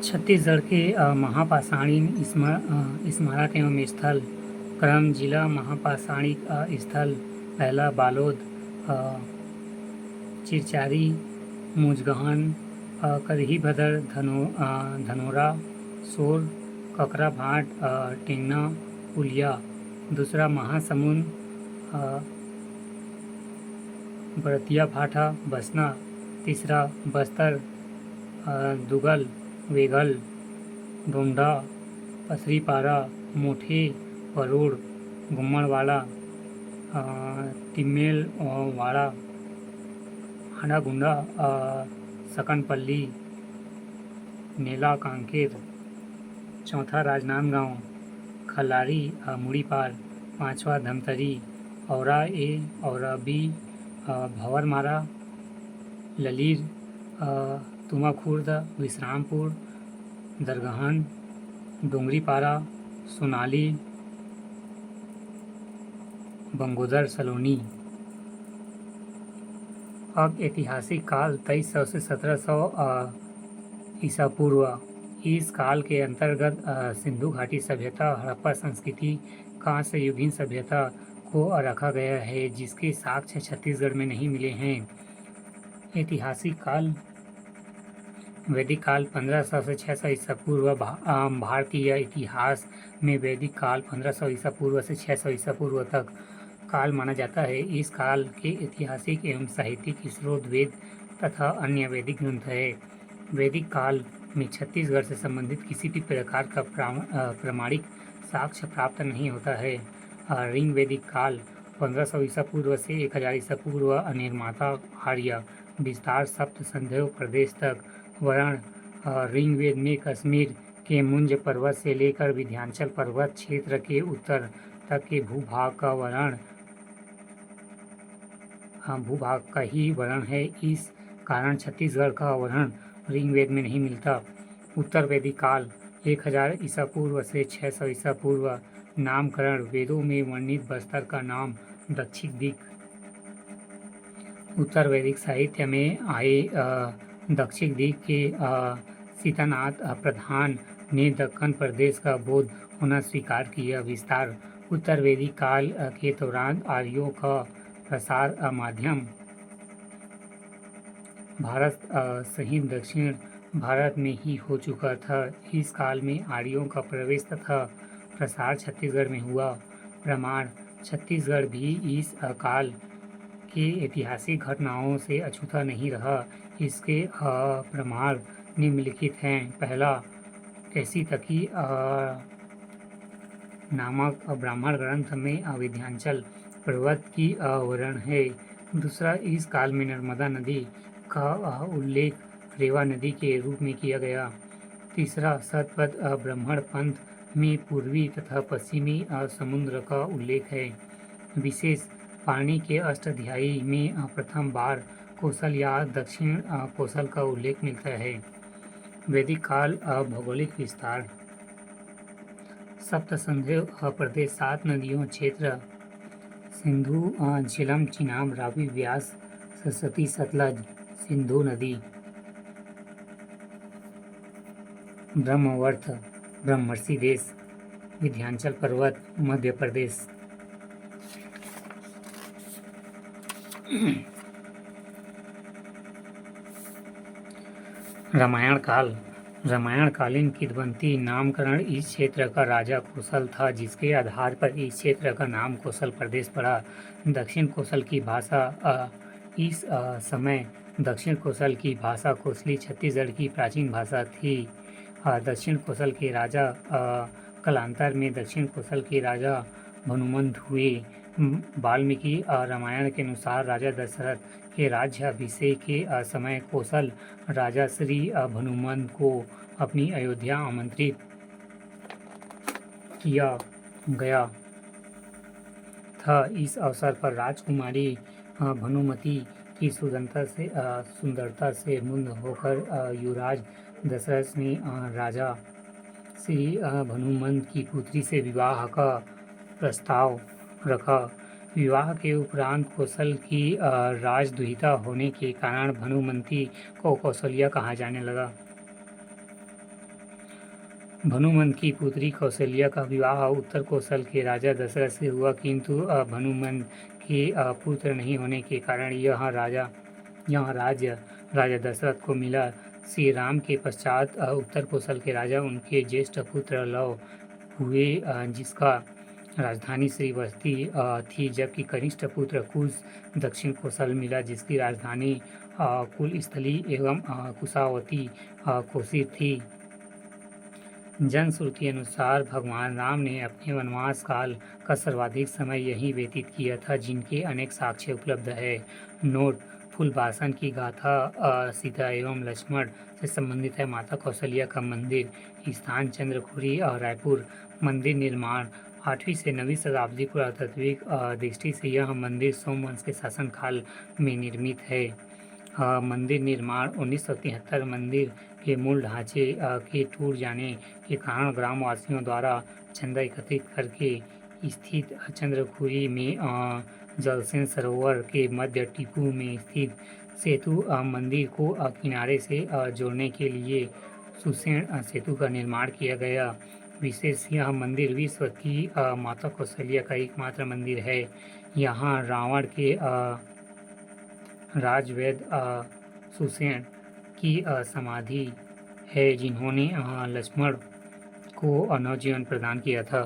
छत्तीसगढ़ के महापाषाणिक स्मारक एवं स्थल क्रम जिला महापाषाणिक स्थल पहला बालोद, चिरचारी, मुजगहन, करहीभदर, धनोरा, सोर, ककराभाट, टेंगना, पुलिया। दूसरा महासमुंद, बड़तियाभाठा, बसना। तीसरा बस्तर, दुगल, वेगल, डोंडा, पसरीपारा, मोठे, परोड़, गुम्मड़वाड़ा, तिम्मेलवाड़ा, हाडागुंडा, सकनपल्ली, नेला, कांकेर। चौथा राजनांदगांव, खल्लारी, मुड़ीपार। पांचवा धमतरी, औरा ए, औरा बी, भंवरमारा, ललीर, तुमाखुर्द, विश्रामपुर, दरगहन, डोंगरीपारा, सोनाली, बंगोदर, सलोनी। अब ऐतिहासिक काल 2300 से 1700 ईसा पूर्व। इस काल के अंतर्गत सिंधु घाटी सभ्यता, हड़प्पा संस्कृति, कांस्य युगीन सभ्यता को रखा गया है, जिसके साक्ष्य छत्तीसगढ़ में नहीं मिले हैं। ऐतिहासिक काल, वैदिक काल 1500 से 600 ईसा पूर्व। भारतीय इतिहास में वैदिक काल 1500 ईसा पूर्व से 600 ईसा पूर्व तक काल माना जाता है। इस काल के ऐतिहासिक एवं साहित्यिक स्रोत वेद तथा अन्य वैदिक ग्रंथ है। वैदिक काल में छत्तीसगढ़ से संबंधित किसी भी प्रकार का प्रामाणिक साक्ष्य प्राप्त नहीं होता है। ऋग वैदिक काल 1500 ईसा पूर्व से 1000 ईसा पूर्व। अनिर्माता आर्य विस्तार सप्त संध्यो प्रदेश तक वर्ण। ऋग्वेद में कश्मीर के मुंज पर्वत से लेकर विंध्याचल पर्वत क्षेत्र के उत्तर तक के भूभाग का ही वर्ण है। इस कारण छत्तीसगढ़ का वर्ण ऋग्वेद में नहीं मिलता। उत्तर वैदिक काल 1000 ईसा पूर्व से 600 ईसा पूर्व। नामकरण, वेदों में वर्णित बस्तर का नाम दक्षिण दिक। उत्तर वैदिक साहित्य में आए दक्षिण दिक के सीतानाथ प्रधान ने दक्कन प्रदेश का बौद्ध होना स्वीकार किया। विस्तार, उत्तर वैदिक काल के दौरान आर्यों का प्रसार माध्यम भारत सहित दक्षिण भारत में ही हो चुका था। इस काल में आर्यों का प्रवेश तथा प्रसार छत्तीसगढ़ में हुआ। प्रमाण, छत्तीसगढ़ भी इस काल के ऐतिहासिक घटनाओं से अछूता नहीं रहा। इसके प्रमाण निम्नलिखित हैं। पहला, कैसीतकी नामक ब्राह्मण ग्रंथ में विंध्याचल पर्वत की वर्णन है। दूसरा, इस काल में नर्मदा नदी का उल्लेख रेवा नदी के रूप में किया गया। तीसरा, शतपथ ब्राह्मण पंथ में पूर्वी तथा पश्चिमी समुद्र का उल्लेख है। विशेष, पाणिनि के अष्टाध्यायी में प्रथम बार कौशल या दक्षिण कौशल का उल्लेख मिलता है। वैदिक काल, भौगोलिक विस्तार, सप्त संध्यो प्रदेश, 7 नदियों क्षेत्र, सिंधु, झेलम, चिनाब, रावी, व्यास, सरस्वती, सतलज, सिंधु नदी। ब्रह्मवर्त, ब्रह्मर्षि देश, विंध्याचल पर्वत, मध्य प्रदेश। रामायण काल, रामायणकालीन किंवदंती नामकरण इस क्षेत्र का राजा कौशल था, जिसके आधार पर इस क्षेत्र का नाम कौशल प्रदेश पड़ा। दक्षिण कौशल की भाषा, इस समय दक्षिण कौशल की भाषा कोसली छत्तीसगढ़ की प्राचीन भाषा थी। दक्षिण कौशल के राजा कालांतर में दक्षिण कौशल के राजा भनुमंत हुए। वाल्मीकि रामायण के अनुसार राजा दशरथ के राज्याभिषेक के समय कौशल राजा श्री भनुमंत को अपनी अयोध्या आमंत्रित किया गया था। इस अवसर पर राजकुमारी भानुमति की सुंदरता से मुग्ध होकर युवराज दशरथ ने राजा श्री भानुमंत की पुत्री से विवाह का प्रस्ताव रखा। विवाह के उपरांत कौशल की राजदुहिता होने के कारण भानुमति को कौशल्या कहा जाने लगा। भनुमंत की पुत्री कौशल्या का विवाह उत्तर कोसल के राजा दशरथ से हुआ, किंतु भनुमंत के पुत्र नहीं होने के कारण यह राज्य राजा दशरथ को मिला। श्री राम के पश्चात उत्तर कोसल के राजा उनके ज्येष्ठ पुत्र लव हुए, जिसका राजधानी श्रीवस्ती थी, जबकि कनिष्ठ पुत्र कुश दक्षिण कोसल मिला, जिसकी राजधानी कुलस्थली एवं कुशावती कोशित थी। जनश्रुति अनुसार भगवान राम ने अपने वनवास काल का सर्वाधिक समय यहीं व्यतीत किया था, जिनके अनेक साक्ष्य उपलब्ध है। नोट: फूलबासन की गाथा सीता एवं लक्ष्मण से संबंधित है। माता कौशल्या का मंदिर स्थान चंद्रखुरी और रायपुर। मंदिर निर्माण 8वीं से 9वीं शताब्दी। पुरातात्विक दृष्टि से यह मंदिर सोमवंश के शासनकाल में निर्मित है। मंदिर निर्माण 1973। मंदिर के मूल ढांचे के टूट जाने के कारण ग्रामवासियों द्वारा चंदा एकत्रित करके स्थित चंद्रखुरी में जलसेन सरोवर के मध्य टीपू में स्थित सेतु मंदिर को किनारे से जोड़ने के लिए सुसेन सेतु का निर्माण किया गया। विशेष यह मंदिर विश्व की माता कौशल्या का एकमात्र मंदिर है। यहाँ रावण के राजवैद सुसेन की समाधि है, जिन्होंने लक्ष्मण को नवजीवन प्रदान किया था।